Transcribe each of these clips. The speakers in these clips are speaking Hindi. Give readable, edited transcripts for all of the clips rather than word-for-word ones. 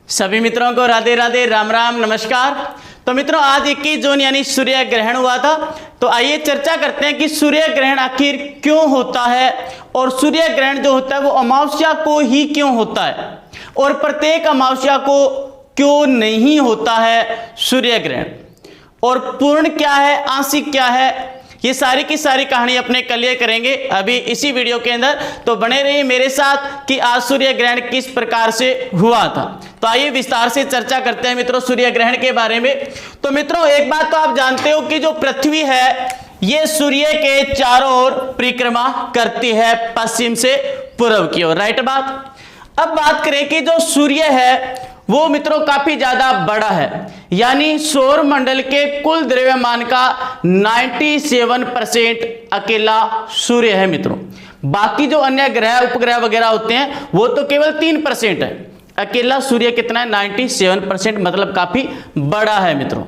सभी मित्रों को राधे राधे, राम राम, नमस्कार। तो मित्रों, आज 21 जून यानी सूर्य ग्रहण हुआ था। तो आइए चर्चा करते हैं कि सूर्य ग्रहण आखिर क्यों होता है और सूर्य ग्रहण जो होता है वो अमावस्या को ही क्यों होता है और प्रत्येक अमावस्या को क्यों नहीं होता है सूर्य ग्रहण, और पूर्ण क्या है, आंशिक क्या है, ये सारी की सारी कहानी अपने क्लियर करेंगे अभी इसी वीडियो के अंदर। तो बने रहिए मेरे साथ कि आज सूर्य ग्रहण किस प्रकार से हुआ था। तो आइए विस्तार से चर्चा करते हैं मित्रों सूर्य ग्रहण के बारे में। तो मित्रों, एक बात तो आप जानते हो कि जो पृथ्वी है ये सूर्य के चारों ओर परिक्रमा करती है पश्चिम से पूर्व की ओर, राइट बात। अब बात करें कि जो सूर्य है वो मित्रों काफी ज्यादा बड़ा है, यानी सौर मंडल के कुल द्रव्यमान का 97% अकेला सूर्य है मित्रों। बाकी जो अन्य ग्रह उपग्रह वगैरह होते हैं वो तो केवल 3% है, अकेला सूर्य कितना है 97%, मतलब काफी बड़ा है मित्रों।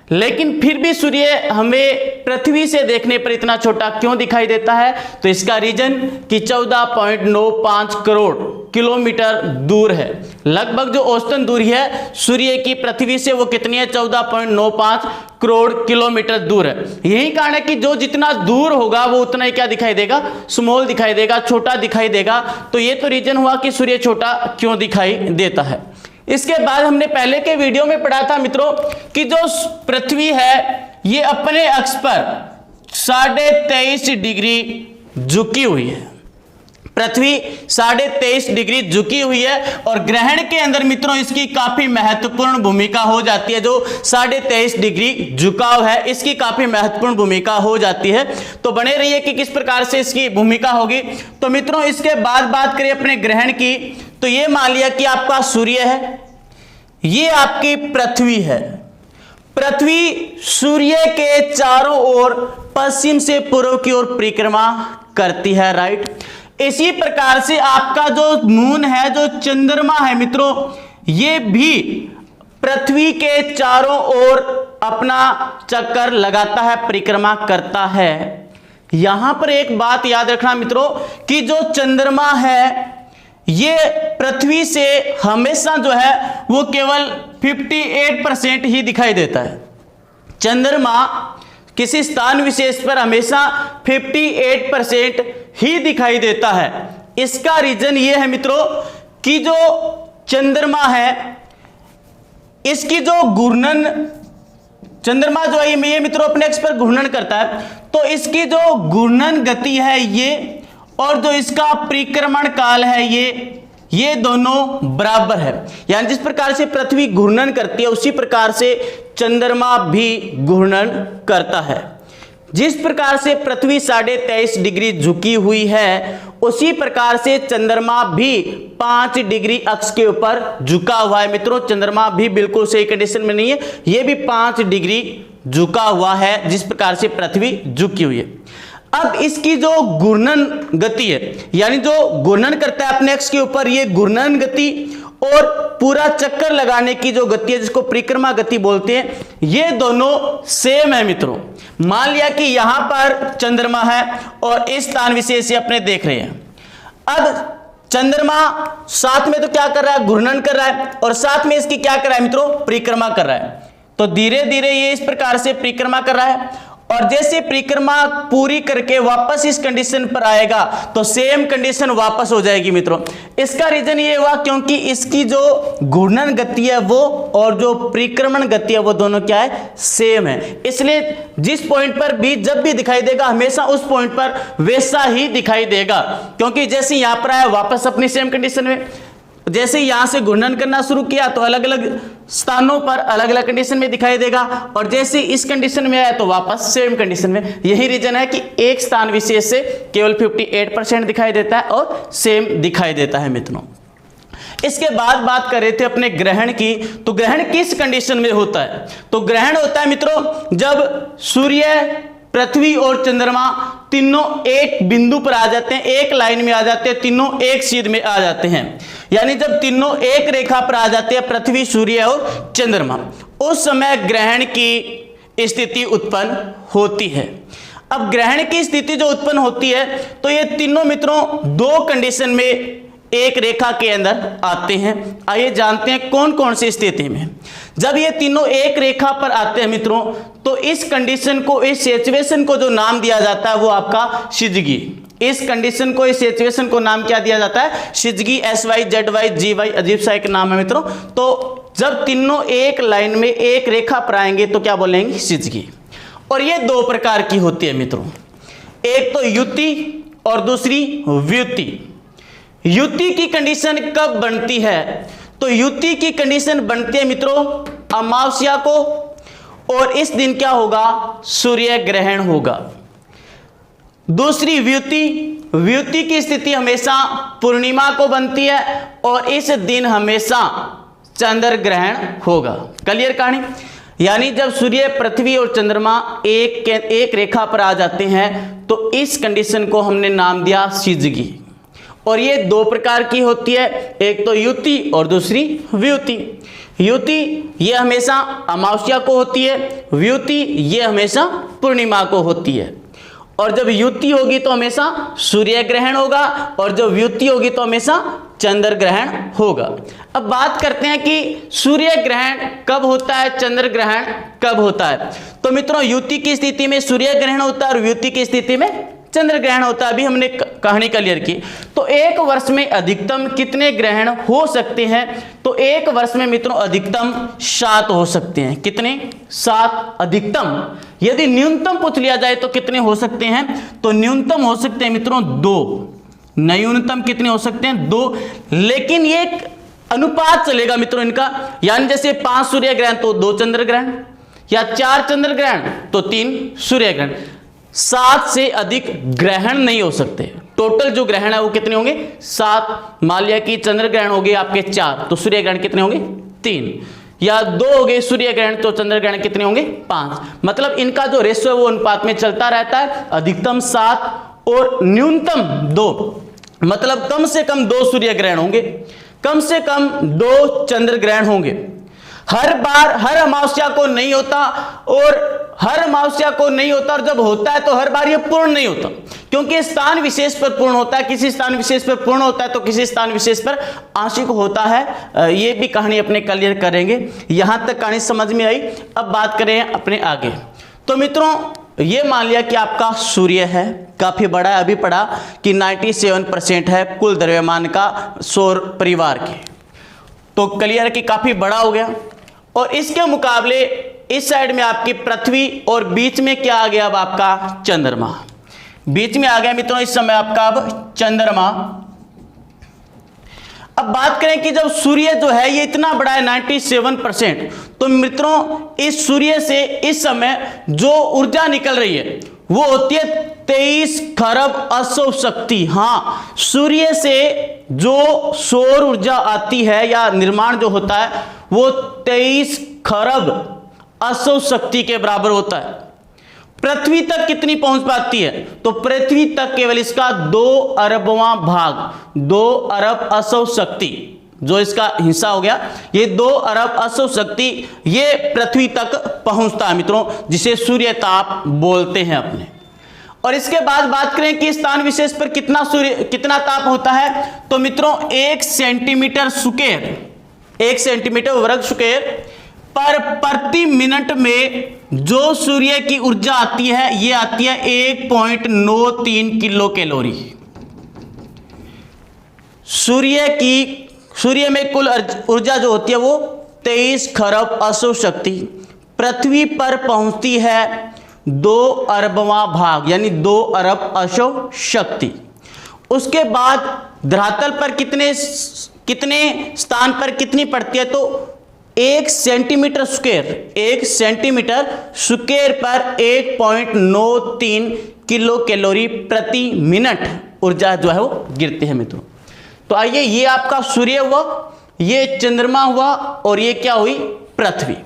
लेकिन फिर भी सूर्य हमें पृथ्वी से देखने पर इतना छोटा क्यों दिखाई देता है? तो इसका रीजन कि 14.95 करोड़ किलोमीटर दूर है। लगभग जो औसतन दूरी है सूर्य की पृथ्वी से वो कितनी है? 14.95 करोड़ किलोमीटर दूर है। यही कारण है कि जो जितना दूर होगा वो उतना ही क्या दिखाई देगा? स्मॉल दिखाई देगा, छोटा दिखाई देगा। तो ये तो रीजन हुआ कि सूर्य छोटा क्यों दिखाई देता है। इसके बाद हमने पहले के वीडियो में पढ़ा था मित्रों कि जो पृथ्वी है ये अपने अक्ष पर 23.5 डिग्री झुकी हुई है। पृथ्वी 23.5 डिग्री झुकी हुई है और ग्रहण के अंदर मित्रों इसकी काफी महत्वपूर्ण भूमिका हो जाती है। जो 23.5 डिग्री झुकाव है इसकी काफी महत्वपूर्ण भूमिका हो जाती है। तो बने रहिए कि किस प्रकार से इसकी भूमिका होगी। तो मित्रों, इसके बाद बात करें अपने ग्रहण की, तो ये मान लिया कि आपका सूर्य है, ये आपकी पृथ्वी है। पृथ्वी सूर्य के चारों ओर पश्चिम से पूर्व की ओर परिक्रमा करती है, राइट। इसी प्रकार से आपका जो मून है, जो चंद्रमा है मित्रों, ये भी पृथ्वी के चारों ओर अपना चक्कर लगाता है, परिक्रमा करता है। यहां पर एक बात याद रखना मित्रों कि जो चंद्रमा है ये पृथ्वी से हमेशा जो है वो केवल 58% ही दिखाई देता है। चंद्रमा किसी स्थान विशेष पर हमेशा 58% ही दिखाई देता है। इसका रीजन ये है मित्रों कि जो चंद्रमा है इसकी जो घूर्णन, चंद्रमा जो है ये मित्रों अपने अक्ष पर घूर्णन करता है, तो इसकी जो घूर्णन गति है ये और जो इसका परिक्रमण काल है ये दोनों बराबर है। यानी जिस प्रकार से पृथ्वी घूर्णन करती है उसी प्रकार से चंद्रमा भी घूर्णन करता है। जिस प्रकार से पृथ्वी 23.5 डिग्री झुकी हुई है उसी प्रकार से चंद्रमा भी 5 डिग्री अक्ष के ऊपर झुका हुआ है मित्रों। चंद्रमा भी बिल्कुल सही कंडीशन में नहीं है, ये भी 5 डिग्री झुका हुआ है जिस प्रकार से पृथ्वी झुकी हुई है। अब इसकी जो घूर्णन गति है, यानी जो घूर्णन करता है अपने अक्ष के ऊपर, ये घूर्णन गति और पूरा चक्कर लगाने की जो गति है जिसको परिक्रमा गति बोलते हैं, ये दोनों सेम है मित्रों। मान लिया कि यहां पर चंद्रमा है और इस स्थान विशेष से अपने देख रहे हैं। अब चंद्रमा साथ में तो क्या कर रहा है? घूर्णन कर रहा है और साथ में इसकी क्या कर रहा है मित्रों? परिक्रमा कर रहा है। तो धीरे धीरे ये इस प्रकार से परिक्रमा कर रहा है और जैसे परिक्रमा पूरी करके वापस इस कंडीशन पर आएगा तो सेम कंडीशन वापस हो जाएगी मित्रों। इसका रीजन ये हुआ क्योंकि इसकी जो घूर्णन गति है वो और जो परिक्रमण गति है वो दोनों क्या है? सेम है। इसलिए जिस पॉइंट पर भी जब भी दिखाई देगा हमेशा उस पॉइंट पर वैसा ही दिखाई देगा, क्योंकि जैसे यहां पर आया वापस अपनी सेम कंडीशन में, जैसे यहां से घूर्णन करना शुरू किया तो अलग अलग स्थानों पर अलग अलग कंडीशन में दिखाई देगा और जैसे इस कंडीशन में आया तो वापस सेम कंडीशन में। यही रीजन है कि एक स्थान विशेष से केवल 58% दिखाई देता है और सेम दिखाई देता है मित्रों। इसके बाद बात कर रहे थे अपने ग्रहण की, तो ग्रहण किस कंडीशन में होता है? तो ग्रहण होता है मित्रों जब सूर्य, पृथ्वी और चंद्रमा तीनों एक बिंदु पर आ जाते हैं, एक लाइन में आ जाते हैं, तीनों एक सीध में आ जाते हैं। यानी जब तीनों एक रेखा पर आ जाते हैं, पृथ्वी, सूर्य और चंद्रमा, उस समय ग्रहण की स्थिति उत्पन्न होती है। अब ग्रहण की स्थिति जो उत्पन्न होती है तो ये तीनों मित्रों दो कंडीशन में एक रेखा के अंदर आते हैं। आइए जानते हैं कौन कौन सी स्थिति में जब ये तीनों एक रेखा पर आते हैं मित्रों, तो इस कंडीशन को, इस सिचुएशन को जो नाम दिया जाता है वो आपका शिजगी। इस कंडीशन को, इस सिचुएशन को नाम क्या दिया जाता है? शिजगी। SYZY GY, अजीब सा एक नाम है मित्रों। तो जब तीनों एक लाइन में एक रेखा पर आएंगे तो क्या बोलेंगे? शिजगी। और ये दो प्रकार की होती है मित्रों, एक तो युति और दूसरी व्युति। युति की कंडीशन कब बनती है? तो युति की कंडीशन बनती है मित्रों अमावस्या को, और इस दिन क्या होगा? सूर्य ग्रहण होगा। दूसरी व्युति, व्युति की स्थिति हमेशा पूर्णिमा को बनती है, और इस दिन हमेशा चंद्र ग्रहण होगा। क्लियर कहानी? यानी जब सूर्य, पृथ्वी और चंद्रमा एक रेखा पर आ जाते हैं तो इस कंडीशन को हमने नाम दिया शिजगी। और ये दो प्रकार की होती है, एक तो युति और दूसरी व्युति। युति ये हमेशा अमावस्या को होती है, व्युति ये हमेशा पूर्णिमा को होती है। और जब युति होगी तो हमेशा सूर्य ग्रहण होगा, और जब व्युति होगी तो हमेशा चंद्र ग्रहण होगा। अब बात करते हैं कि सूर्य ग्रहण कब होता है, चंद्र ग्रहण कब होता है। तो मित्रों युति की स्थिति में सूर्य ग्रहण होता है और व्युति की स्थिति में चंद्र ग्रहण होता है। अभी हमने कहानी क्लियर की। तो एक वर्ष में अधिकतम कितने ग्रहण हो सकते हैं? तो एक वर्ष में मित्रों अधिकतम 7 हो सकते हैं। कितने? 7 अधिकतम। यदि न्यूनतम पूछ लिया जाए तो कितने हो सकते हैं? तो न्यूनतम हो सकते हैं मित्रों 2। न्यूनतम कितने हो सकते हैं? 2। लेकिन ये एक अनुपात चलेगा मित्रों इनका, यानी जैसे 5 सूर्य ग्रहण तो 2 चंद्र ग्रहण, या 4 चंद्र ग्रहण तो 3 सूर्य ग्रहण। 7 से अधिक ग्रहण नहीं हो सकते। टोटल जो ग्रहण है वो कितने होंगे? 7। मान लिया कि चंद्र ग्रहण हो गए आपके 4, तो सूर्य ग्रहण कितने होंगे? 3। या 2 हो गए सूर्य ग्रहण, तो चंद्र ग्रहण कितने होंगे? 5। मतलब इनका जो रेशो है वो अनुपात में चलता रहता है। अधिकतम 7 और न्यूनतम 2, मतलब कम से कम 2 सूर्य ग्रहण होंगे, कम से कम 2 चंद्र ग्रहण होंगे। हर बार, हर अमावस्या को नहीं होता, और हर अमावस्या को नहीं होता, और जब होता है तो हर बार ये पूर्ण नहीं होता, क्योंकि स्थान विशेष पर पूर्ण होता है। किसी स्थान विशेष पर पूर्ण होता है तो किसी स्थान विशेष पर आंशिक होता है। ये भी कहानी अपने क्लियर करेंगे। यहां तक कहानी समझ में आई। अब बात करें अपने आगे। तो मित्रों ये मान लिया कि आपका सूर्य है, काफी बड़ा है। अभी पढ़ा कि 97% है कुल द्रव्यमान का सौर परिवार के, तो क्लियर कि काफी बड़ा हो गया। और इसके मुकाबले इस साइड में आपकी पृथ्वी, और बीच में क्या आ गया? अब आपका चंद्रमा बीच में आ गया मित्रों इस समय आपका अब चंद्रमा। अब बात करें कि जब सूर्य जो है ये इतना बड़ा है 97%, तो मित्रों इस सूर्य से इस समय जो ऊर्जा निकल रही है वो होती है 23 खरब असौर शक्ति। हाँ, सूर्य से जो सौर ऊर्जा आती है या निर्माण जो होता है वो 23 खरब असौर शक्ति के बराबर होता है। पृथ्वी तक कितनी पहुंच पाती है? तो पृथ्वी तक केवल इसका 2 अरबवां भाग, 2 अरब असौर शक्ति जो इसका हिस्सा हो गया, ये 2 अरब असौर शक्ति ये पृथ्वी तक पहुंचता है मित्रों, जिसे सूर्य ताप बोलते हैं अपने। और इसके बाद बात करें कि स्थान विशेष पर कितना ताप होता है, तो मित्रों 1 सेंटीमीटर स्क्वायर, 1 सेंटीमीटर वर्ग स्क्वायर पर प्रति मिनट में जो सूर्य की ऊर्जा आती है ये आती है 1.93 किलो कैलोरी। सूर्य में कुल ऊर्जा जो होती है वो 23 खरब असौर शक्ति, पृथ्वी पर पहुंचती है 2 अरबवां भाग, यानी 2 अरब असौर शक्ति। उसके बाद धरातल पर कितने स्थान पर कितनी पड़ती है? तो 1 सेंटीमीटर स्क्वायर, 1 सेंटीमीटर स्क्वायर पर 1.93 किलो कैलोरी प्रति मिनट ऊर्जा जो है वो गिरती है मित्रों। तो आइए, ये आपका सूर्य हुआ, ये चंद्रमा हुआ, और ये क्या हुई? पृथ्वी।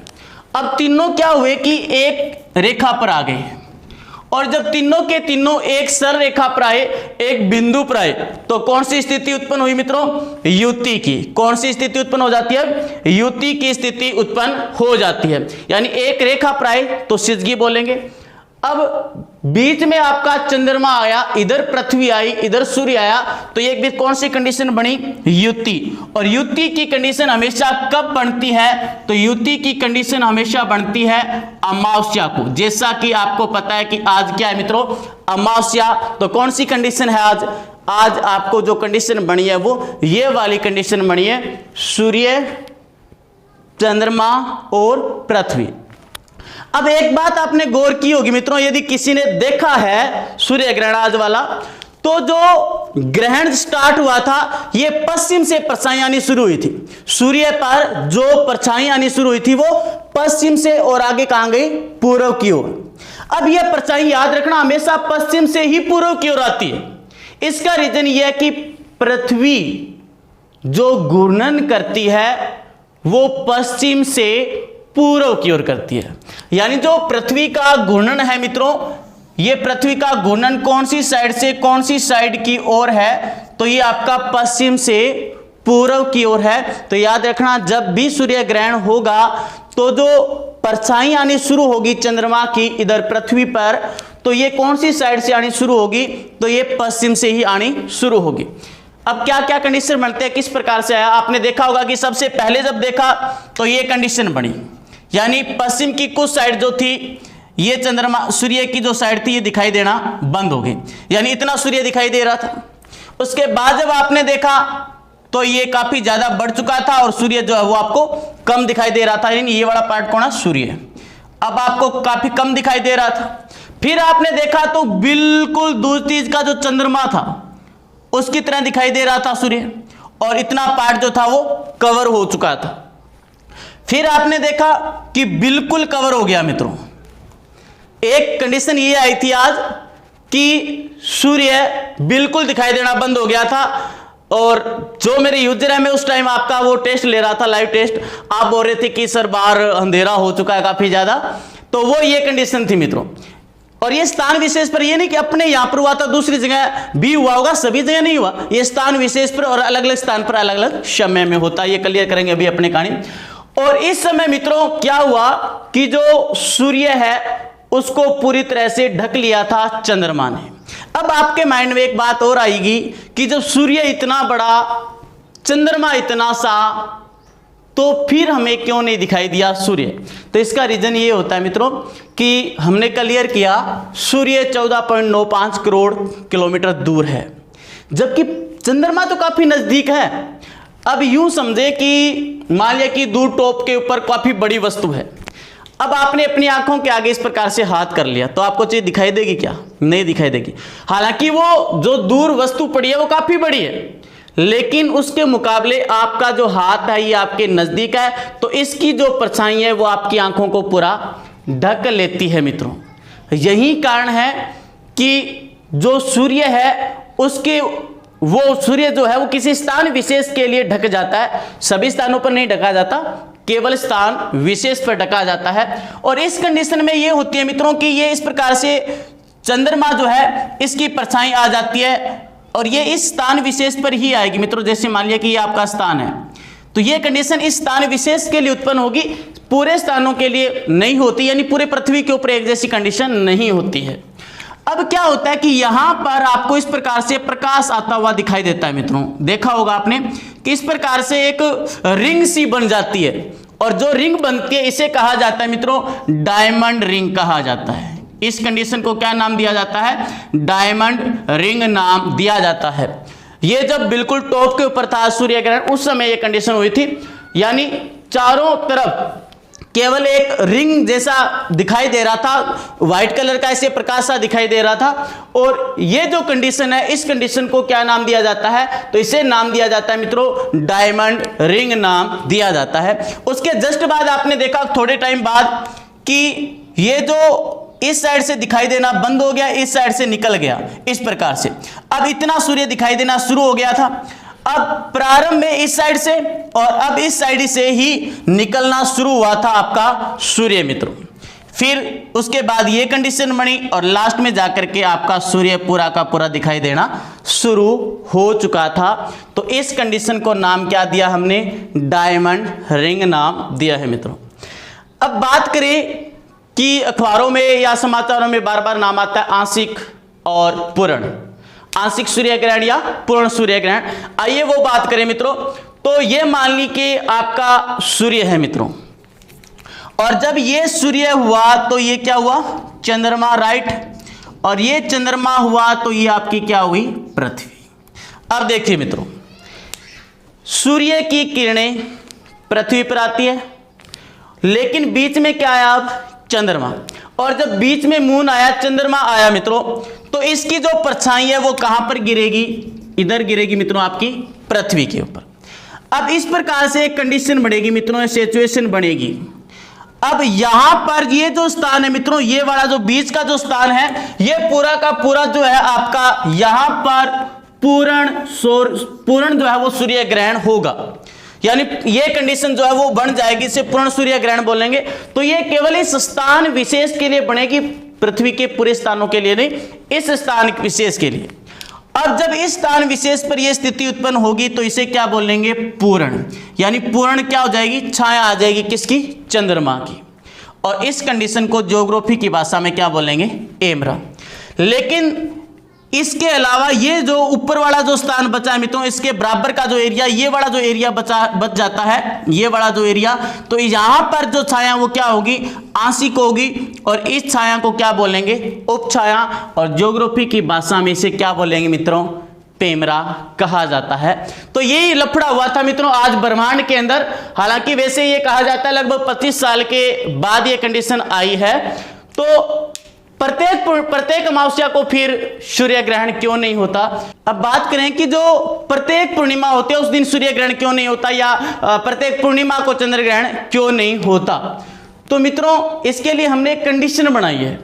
अब तीनों क्या हुए कि एक रेखा पर आ गए, और जब तीनों के तीनों एक सरल रेखा पर आए, एक बिंदु पर आए, तो कौन सी स्थिति उत्पन्न हुई मित्रों? युति की। कौन सी स्थिति उत्पन्न हो जाती है? युति की स्थिति उत्पन्न हो जाती है। यानी एक रेखा पर आए तो शिजगी बोलेंगे। अब बीच में आपका चंद्रमा आया, इधर पृथ्वी आई, इधर सूर्य आया, तो ये एक भी कौन सी कंडीशन बनी? युति। और युति की कंडीशन हमेशा कब बनती है? तो युति की कंडीशन हमेशा बनती है अमावस्या को। जैसा कि आपको पता है कि आज क्या है मित्रों? अमावस्या। तो कौन सी कंडीशन है आज? आज आपको जो कंडीशन बनी है वो ये वाली कंडीशन बनी है, सूर्य, चंद्रमा और पृथ्वी। अब एक बात आपने गौर की होगी मित्रों, यदि किसी ने देखा है सूर्य ग्रहण आज वाला, तो जो ग्रहण स्टार्ट हुआ था ये पश्चिम से परछाई आनी शुरू हुई थी। सूर्य पर जो परछाई आनी शुरू हुई थी वो पश्चिम से और आगे कहां गई? पूर्व की ओर। अब ये परछाई याद रखना हमेशा पश्चिम से ही पूर्व की ओर आती है। इसका रीजन ये है कि पृथ्वी जो घूर्णन करती है वो पश्चिम से पूर्व की ओर करती है। यानी जो पृथ्वी का घूर्णन है मित्रों, ये पृथ्वी का घूर्णन कौन सी साइड से कौन सी साइड की ओर है? तो ये आपका पश्चिम से पूर्व की ओर है। तो याद रखना जब भी सूर्य ग्रहण होगा तो जो परछाई आनी शुरू होगी चंद्रमा की इधर पृथ्वी पर, तो ये कौन सी साइड से आनी शुरू होगी? तो ये पश्चिम से ही आनी शुरू होगी। अब क्या क्या कंडीशन बनते हैं, किस प्रकार से आया? आपने देखा होगा कि सबसे पहले जब देखा तो ये कंडीशन बनी, यानी पश्चिम की कुछ साइड जो थी, ये चंद्रमा सूर्य की जो साइड थी ये दिखाई देना बंद हो गई, यानी इतना सूर्य दिखाई दे रहा था। उसके बाद जब आपने देखा तो ये काफी ज्यादा बढ़ चुका था और सूर्य जो है वो आपको कम दिखाई दे रहा था, यानी ये वाला पार्ट कौन है? सूर्य। अब आपको काफी कम दिखाई दे रहा था। फिर आपने देखा तो बिल्कुल दूसरी चीज का जो चंद्रमा था उसकी तरह दिखाई दे रहा था सूर्य, और इतना पार्ट जो था वो कवर हो चुका था। फिर आपने देखा कि बिल्कुल कवर हो गया मित्रों। एक कंडीशन ये आई थी आज कि सूर्य बिल्कुल दिखाई देना बंद हो गया था, और जो मेरे यूजर है मैं उस टाइम आपका वो टेस्ट ले रहा था, लाइव टेस्ट, आप बोल रहे थे कि सर बाहर अंधेरा हो चुका है काफी ज्यादा, तो वो ये कंडीशन थी मित्रों। और ये स्थान विशेष पर, ये नहीं कि अपने यहां पर हुआ था दूसरी जगह भी हुआ होगा, सभी जगह नहीं हुआ, ये स्थान विशेष पर और अलग अलग स्थान पर अलग अलग समय में होता है। ये क्लियर करेंगे अभी अपने कहानी। और इस समय मित्रों क्या हुआ कि जो सूर्य है उसको पूरी तरह से ढक लिया था चंद्रमा ने। अब आपके माइंड में एक बात और आएगी कि जब सूर्य इतना बड़ा, चंद्रमा इतना सा, तो फिर हमें क्यों नहीं दिखाई दिया सूर्य? तो इसका रीजन ये होता है मित्रों कि हमने क्लियर किया सूर्य 14.95 करोड़ किलोमीटर दूर है, जबकि चंद्रमा तो काफी नजदीक है। अब यूं समझे कि मान लिया कि दूर टॉप के ऊपर काफी बड़ी वस्तु है। अब आपने अपनी आंखों के आगे इस प्रकार से हाथ कर लिया तो आपको चीज दिखाई देगी क्या? नहीं दिखाई देगी। हालांकि वो जो दूर वस्तु पड़ी है वो काफी बड़ी है, लेकिन उसके मुकाबले आपका जो हाथ है ये आपके नजदीक है, तो इसकी जो परछाई है वो आपकी आंखों को पूरा ढक लेती है मित्रों। यही कारण है कि जो सूर्य है उसके, वो सूर्य जो है वो किसी स्थान विशेष के लिए ढक जाता है, सभी स्थानों पर नहीं ढका जाता, केवल स्थान विशेष पर ढका जाता है। और इस कंडीशन में ये होती है मित्रों कि ये इस प्रकार से चंद्रमा जो है इसकी परछाई आ जाती है और ये इस स्थान विशेष पर ही आएगी मित्रों। जैसे मान लिया कि ये आपका स्थान है, तो ये कंडीशन इस स्थान विशेष के लिए उत्पन्न होगी, पूरे स्थानों के लिए नहीं होती, यानी पूरे पृथ्वी के ऊपर एक जैसी कंडीशन नहीं होती है। अब क्या होता है कि यहां पर आपको इस प्रकार से प्रकाश आता हुआ दिखाई देता है मित्रों। देखा होगा आपने कि इस प्रकार से एक रिंग सी बन जाती है, और जो रिंग बनती है इसे कहा जाता है मित्रों डायमंड रिंग कहा जाता है। इस कंडीशन को क्या नाम दिया जाता है? डायमंड रिंग नाम दिया जाता है। ये जब बिल्कुल टॉप के ऊपर था सूर्य ग्रहण, उस समय ये कंडीशन हुई थी, यानी चारों तरफ केवल एक रिंग जैसा दिखाई दे रहा था, व्हाइट कलर का ऐसे प्रकाश सा दिखाई दे रहा था। और ये जो कंडीशन है, इस कंडीशन को क्या नाम दिया जाता है? तो इसे नाम दिया जाता है मित्रों डायमंड रिंग नाम दिया जाता है। उसके जस्ट बाद आपने देखा थोड़े टाइम बाद कि ये जो इस साइड से दिखाई देना बंद हो गया, इस साइड से निकल गया, इस प्रकार से अब इतना सूर्य दिखाई देना शुरू हो गया था। अब प्रारंभ में इस साइड से और अब इस साइड से ही निकलना शुरू हुआ था आपका सूर्य मित्रों। फिर उसके बाद ये कंडीशन बनी और लास्ट में जाकर के आपका सूर्य पूरा का पूरा दिखाई देना शुरू हो चुका था। तो इस कंडीशन को नाम क्या दिया हमने? डायमंड रिंग नाम दिया है मित्रों। अब बात करें कि अखबारों में या समाचारों में बार बार नाम आता है आंशिक और पूर्ण, आंशिक सूर्य ग्रहण या पूर्ण सूर्य ग्रहण। आइए वो बात करें मित्रों। तो ये मान ली कि आपका सूर्य है मित्रों, और जब ये सूर्य हुआ तो ये क्या हुआ, चंद्रमा, राइट, और ये चंद्रमा हुआ तो ये आपकी क्या हुई, पृथ्वी। अब देखिए मित्रों, सूर्य की किरणें पृथ्वी पर आती है, लेकिन बीच में क्या आया, अब चंद्रमा, और जब बीच में मून आया, चंद्रमा आया मित्रों, तो इसकी जो परछाई है वो कहां पर गिरेगी, इधर गिरेगी मित्रों, आपकी पृथ्वी के ऊपर। अब इस प्रकार से एक कंडीशन बनेगी मित्रों, सिचुएशन बनेगी। अब यहां पर ये जो स्थान है मित्रों, ये वाला जो बीच का जो स्थान है, ये पूरा का पूरा जो है आपका यहां पर पूर्ण जो है वो सूर्य ग्रहण होगा, यानी ये कंडीशन जो है वो बन जाएगी, इसे पूर्ण सूर्य ग्रहण बोलेंगे। तो ये केवल इस स्थान विशेष के लिए बनेगी, पृथ्वी के पूरे स्थानों के लिए नहीं, इस स्थान विशेष के लिए। अब जब इस स्थान विशेष पर यह स्थिति उत्पन्न होगी तो इसे क्या बोलेंगे, पूर्ण, यानी पूर्ण क्या हो जाएगी, छाया आ जाएगी, किसकी, चंद्रमा की। और इस कंडीशन को ज्योग्राफी की भाषा में क्या बोलेंगे, एमरा। लेकिन इसके अलावा ये जो ऊपर वाला जो स्थान बचा है मित्रों, इसके बराबर का जो एरिया, ये वाला जो एरिया बच जाता है, ये वाला जो एरिया, तो यहां पर जो छाया वो क्या होगी, आंशिक होगी, और इस छाया को क्या बोलेंगे, उपछाया, और ज्योग्राफी की भाषा में इसे क्या बोलेंगे मित्रों, पेमरा कहा जाता है। तो यही लफड़ा हुआ था मित्रों आज ब्रह्मांड के अंदर। हालांकि वैसे ये कहा जाता है लगभग 25 साल के बाद ये कंडीशन आई है। तो प्रत्येक अमावस्या को फिर सूर्य ग्रहण क्यों नहीं होता। अब बात करें कि जो प्रत्येक पूर्णिमा होती है उस दिन सूर्य ग्रहण क्यों नहीं होता, या प्रत्येक पूर्णिमा को चंद्र ग्रहण क्यों नहीं होता। तो मित्रों इसके लिए हमने एक कंडीशन बनाई है,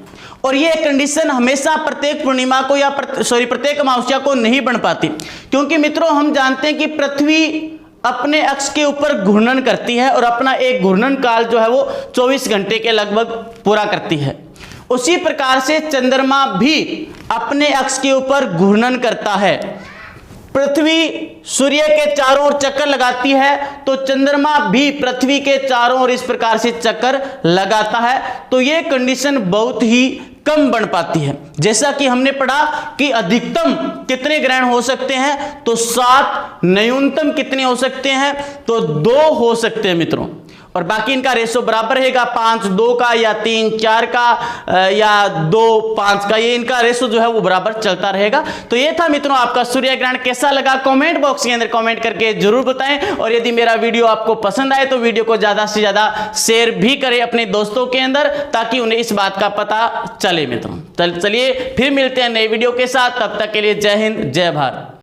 और ये कंडीशन हमेशा प्रत्येक पूर्णिमा को या प्रत्येक अमावस्या को नहीं बन पाती, क्योंकि मित्रों हम जानते हैं कि पृथ्वी अपने अक्ष के ऊपर घूर्णन करती है, और अपना एक घूर्णन काल जो है वो 24 घंटे के लगभग पूरा करती है। उसी प्रकार से चंद्रमा भी अपने अक्ष के ऊपर घूर्णन करता है। पृथ्वी सूर्य के चारों ओर चक्कर लगाती है, तो चंद्रमा भी पृथ्वी के चारों ओर इस प्रकार से चक्कर लगाता है। तो यह कंडीशन बहुत ही कम बन पाती है। जैसा कि हमने पढ़ा कि अधिकतम कितने ग्रहण हो सकते हैं, तो 7, न्यूनतम कितने हो सकते हैं, तो 2 हो सकते हैं मित्रों, और बाकी इनका रेशो बराबर रहेगा 5-2 का, या 3-4 का, या 2-5 का, ये इनका रेशो जो है वो बराबर चलता रहेगा। तो ये था मित्रों आपका सूर्य ग्रहण। कैसा लगा कमेंट बॉक्स के अंदर कमेंट करके जरूर बताएं, और यदि मेरा वीडियो आपको पसंद आए तो वीडियो को ज्यादा से ज्यादा शेयर भी करें अपने दोस्तों के अंदर, ताकि उन्हें इस बात का पता चले मित्रों। चलिए फिर मिलते हैं नए वीडियो के साथ, तब तक के लिए जय हिंद, जय भारत।